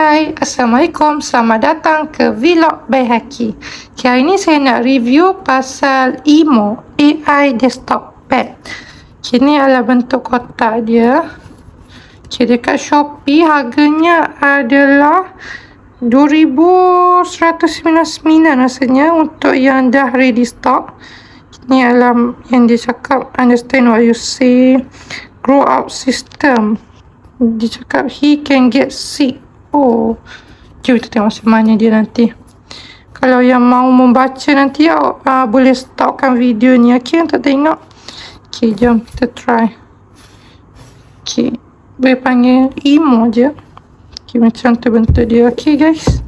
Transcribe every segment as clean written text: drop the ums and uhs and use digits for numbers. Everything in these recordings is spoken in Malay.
Hai, Assalamualaikum. Selamat datang ke Vlog by Haki. Hari ni saya nak review pasal EMO Ai desktop pad. Ni adalah bentuk kotak dia. Dekat Shopee harganya adalah 2,199 rasanya untuk yang dah ready stock. Ni adalah yang dia cakap, understand what you say, grow up system. Dia cakap he can get sick. Oh, jom kita tengok macam mana dia nanti. Kalau yang mau membaca nanti boleh stopkan video ni, okay, untuk tengok. Okay, jom kita try. Okay, boleh panggil EMO je. Okay, macam tu bentuk dia. Okay guys,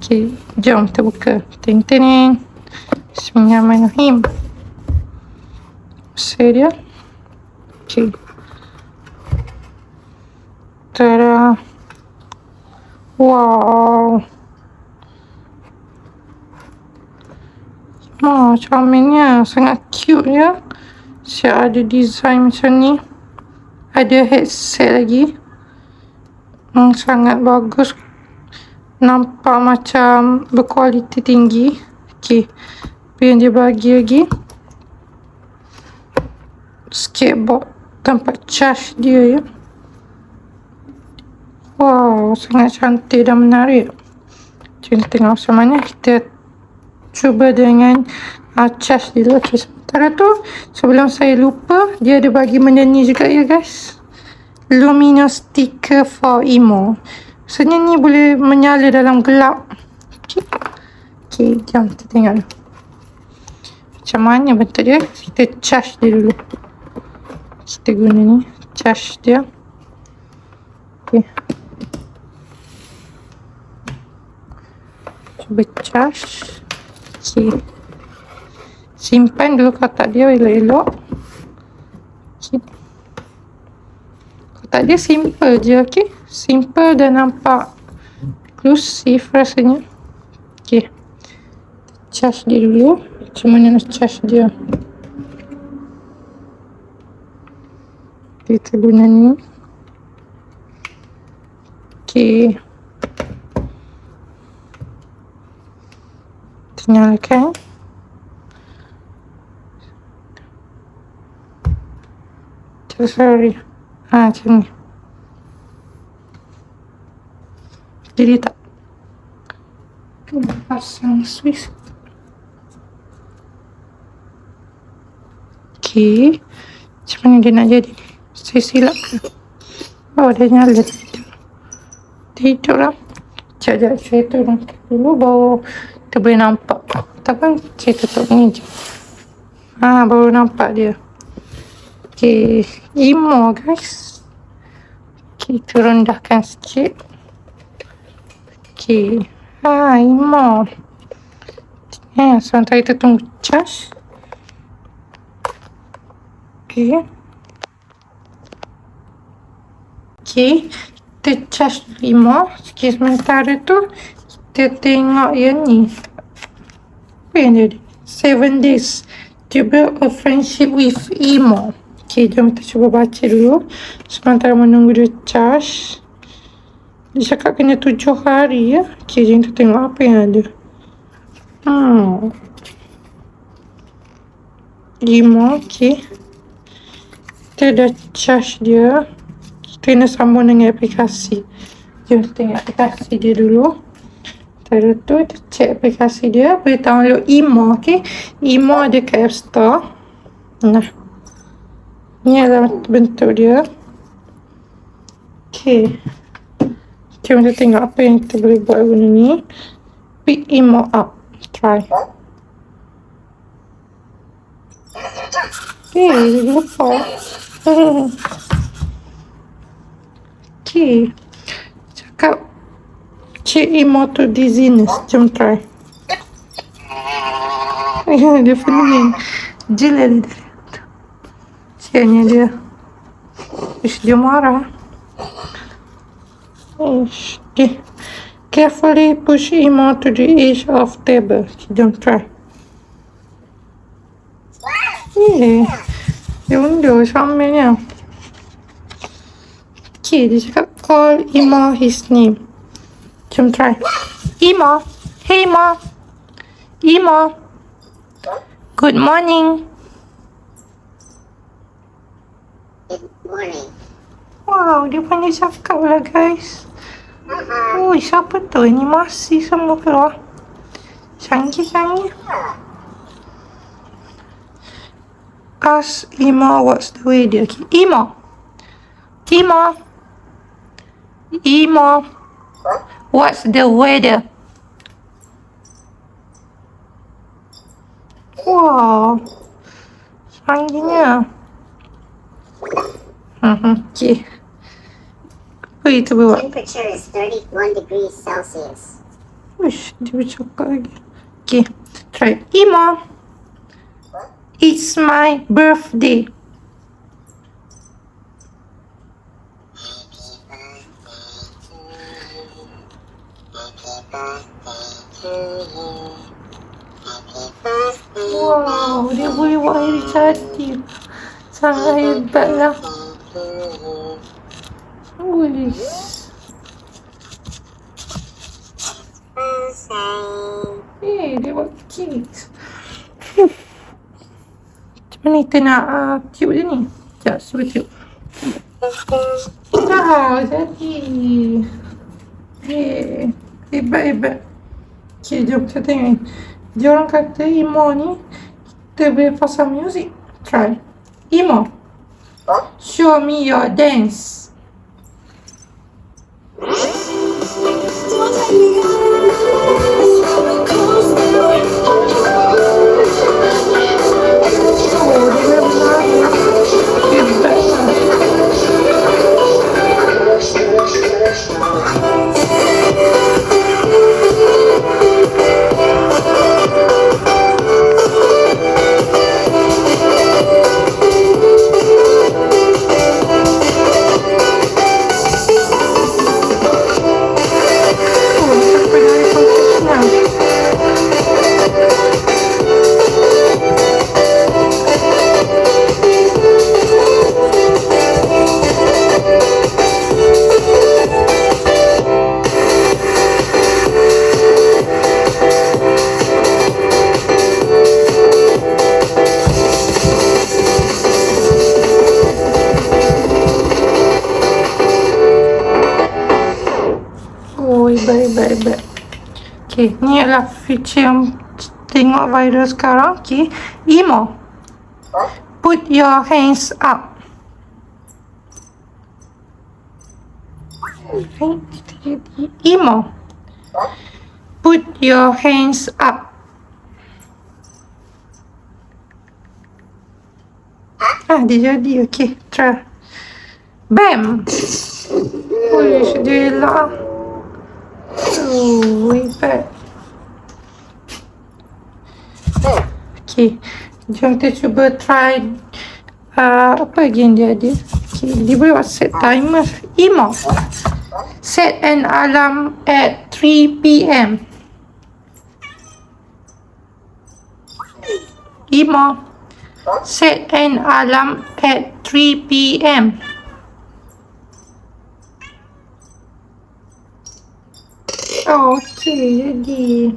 okay, jom kita buka. Ting-ting. Bismillahirrahmanirrahim. Saya dia. Okay, tada. Wow, comelnya, sangat cute ya. Saya ada design macam ni, ada headset lagi, sangat bagus, nampak macam berkualiti tinggi. Okay, yang dia bagi lagi skateboard tempat charge dia ya. Wow, sangat cantik dan menarik. Kita tengok macam mana. Kita cuba dengan charge dulu. Okay, sementara tu, sebelum saya lupa, dia ada bagi benda ni juga ya guys. Luminous sticker for EMO. Maksudnya ni boleh menyala dalam gelap. Okay, jom kita tengok. Macam mana bentuk dia. Kita charge dia dulu. Kita guna ni, charge dia. Okay, charge. Okay, simpan dulu kotak dia elok-elok. Okay, kotak dia simple je. Okay, simple dan nampak eksklusif rasanya. Okay, charge dia dulu. Macam mana nak charge dia. Kita guna ni. Okay, nyalakan. Sorry. Macam ni. Jadi tak. Pasang switch. Okay, macam mana dia nak jadi? Saya silap ke? Oh, dia nyala. Tidur lah. Sekejap, saya turunkan dulu baru kita boleh nampak. Ataupun saya tutup ni je. Baru nampak dia. Okay, EMO guys. Okay, kita rendahkan sikit. Okay, EMO. Sementara kita tunggu charge. Okay, kita charge EMO. Okay, sementara tu kita tengok yang ni. Apa yang dia? 7 days to build a friendship with EMO. Okay, jom kita cuba baca dulu sementara menunggu dia charge. Dia cakap kena 7 hari ya. Okay, jom kita tengok apa yang ada. EMO, okay, kita dah charge dia. Kita kena sambung dengan aplikasi. Jom kita tengok aplikasi dia dulu. Lepas tu kita check aplikasi dia. Boleh download EMO. Okay, EMO ada kat App Store. Nah, ni adalah bentuk dia. Okay, jom kita tengok apa yang kita boleh buat guna ni. Pick EMO up. Try. Lupa. Okay, cakap check EMO to dizziness. Jom try. Dia pening. Jelali dia. Sianya dia. Dia marah. Okay. Carefully push EMO to the edge of table. Jom try. Dia undur sampainya. Okay, dia cakap call EMO his name. Jom try. Emo. Hey, Emo. Emo. Good morning. Good morning. Wow, dia pandai cakap lah, guys. Ui, siapa tu? Animasi semua keluar. Canggih. Ask Emo what's the weather. Okay. Emo. What's the weather? Wow. Canggihnya. Okay. Apa itu buat? Temperature is 31 degrees Celsius. Uish, dia bercakap lagi. Okay, try. Emo, it's my birthday. Wow, dia boleh buat air cantik. Sangat hebat lah. Uish. Dia buat kek. Macam mana kita nak tiup dia ni? Sekejap, cuba tiup. Dah, jadi. Hebat. Okay, jom kita tengok. Dia orang kata Emo ni kita boleh pasang muzik. Try. Emo, show me your dance. Baik. Okay, ni adalah feature yang tengok viral sekarang. Okay, Emo, put your hands up. Emo, put your hands up. Dia jadi. Okay, try. Bam. Dia elak. Hebat. Okay, jom kita cuba try apa lagi yang dia ada. Okay, dia boleh buat set timer. Emo, set an alarm at 3 PM. Emo, set an alarm at 3 PM. Okay, jadi.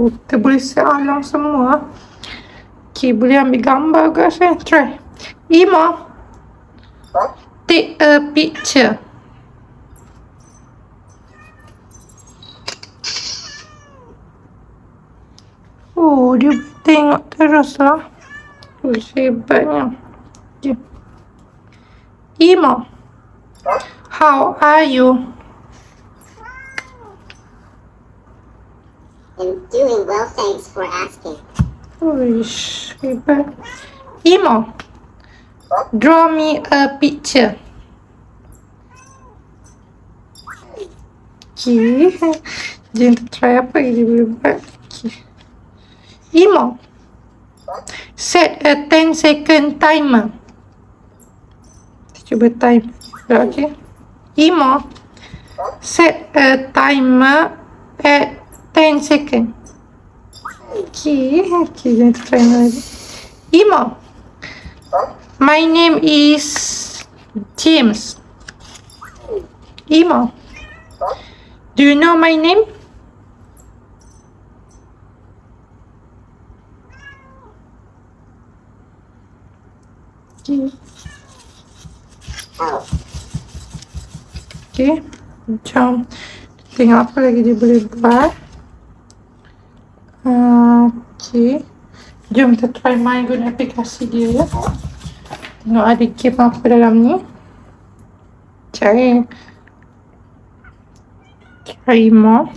Kita boleh set alarm semua. Okay, boleh ambil gambar guys. Try. Emo, take a picture. Dia tengok terus lah. Hebatnya. Okay. Emo, how are you? I'm doing well, thanks for asking. Hebat. Emo, draw me a picture. Okay. Jom kita try apa yang dia boleh buat. Okay. Emo, set a 10-second timer. Kita cuba time. Okay. Emo, set a timer at 10 seconds. Okay, jom kita try lagi. Emo, my name is James. Emo, do you know my name? Okay. Oh. Okay, jom tengok apa lagi dia boleh buat. Okay, jom kita try main guna aplikasi dia ya. Tengok ada game apa dalam ni. Cari EMO.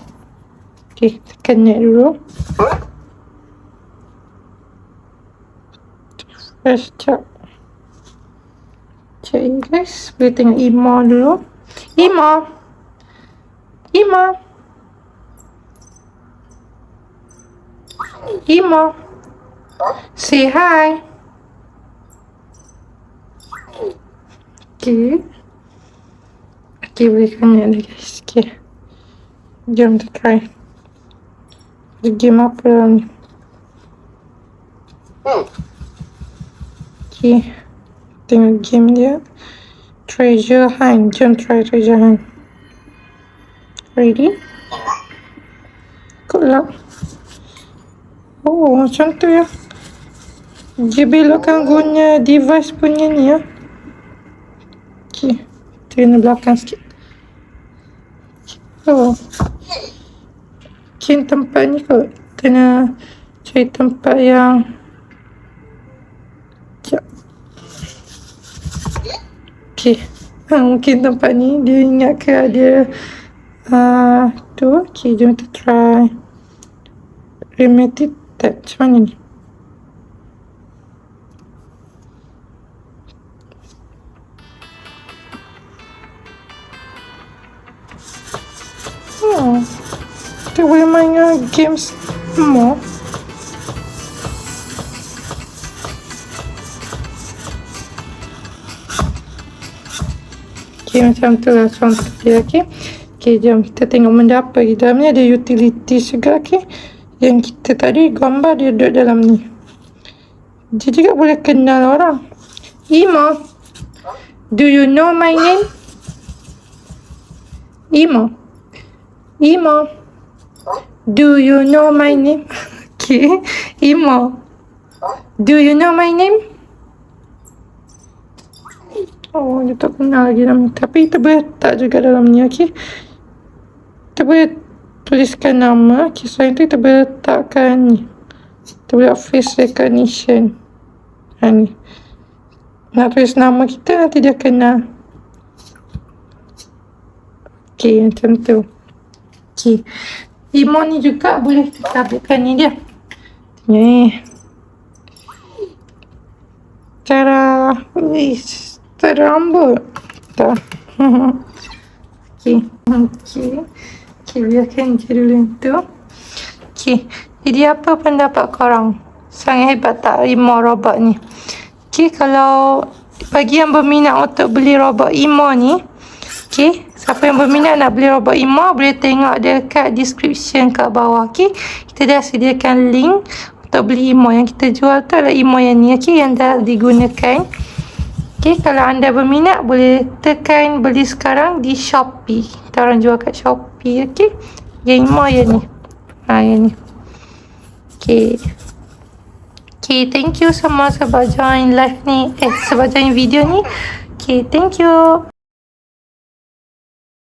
Okay, tekan net dulu. Fresh sekejap. Cari guys, boleh tengok EMO dulu. EMO, EMO, EMO, say hi. Okay. Okay, boleh tanya dah guys. Okay, jom kita try. Ada game apa dalam ni? Okay, tengok game dia. Treasure hunt. Jom try treasure hunt. Ready? Good luck. Oh, macam tu ya. Dia belokkan guna device punya ni ya. Okay, kita kena belakang sikit. Oh, mungkin tempat ni kot. Kena cari tempat yang sekejap. Okay, mungkin tempat ni dia ingat ke ada tu. Okay, jom kita try Rm2000. Macam mana ni? Kita boleh main games more. Okay, macam tu lah contoh dia. Okay, okay, jom kita tengok benda apa di dalam ni. Ada utilities juga. Okay, yang kita tadi gambar dia duduk dalam ni. Dia juga boleh kenal orang. Emo, do you know my name? Emo, Emo, do you know my name? Okay, Emo, do you know my name? Oh, dia tak kenal lagi nama. Tapi kita boleh letak juga dalam ni, okay. Kita boleh tuliskan nama. Okay, selain tu kita boleh letakkan ni. Kita boleh buat face recognition. Ni. Nak tulis nama kita, nanti dia kenal. Okay, macam tu. Okay. Emo ni juga boleh kita buatkan ni dia. Ni. Cara. Wish. Tak ada rambut. Tak. Okay. Okay. Okay, biarkan je dulu tu. Okay. Jadi apa pendapat korang? Sangat hebat tak EMO Robot ni? Okay, kalau bagi yang berminat untuk beli robot EMO ni, okay, siapa yang berminat nak beli robot EMO boleh tengok dekat description kat bawah. Okay, kita dah sediakan link untuk beli EMO. Yang kita jual tu adalah EMO yang ni, okay, yang dah digunakan. Okay, kalau anda berminat boleh tekan beli sekarang di Shopee. Kita orang jual kat Shopee, okay. Yang EMO yang ni. Yang ni. Okay. Okay, thank you semua sebab join live ni. Sebab join video ni. Okay, thank you.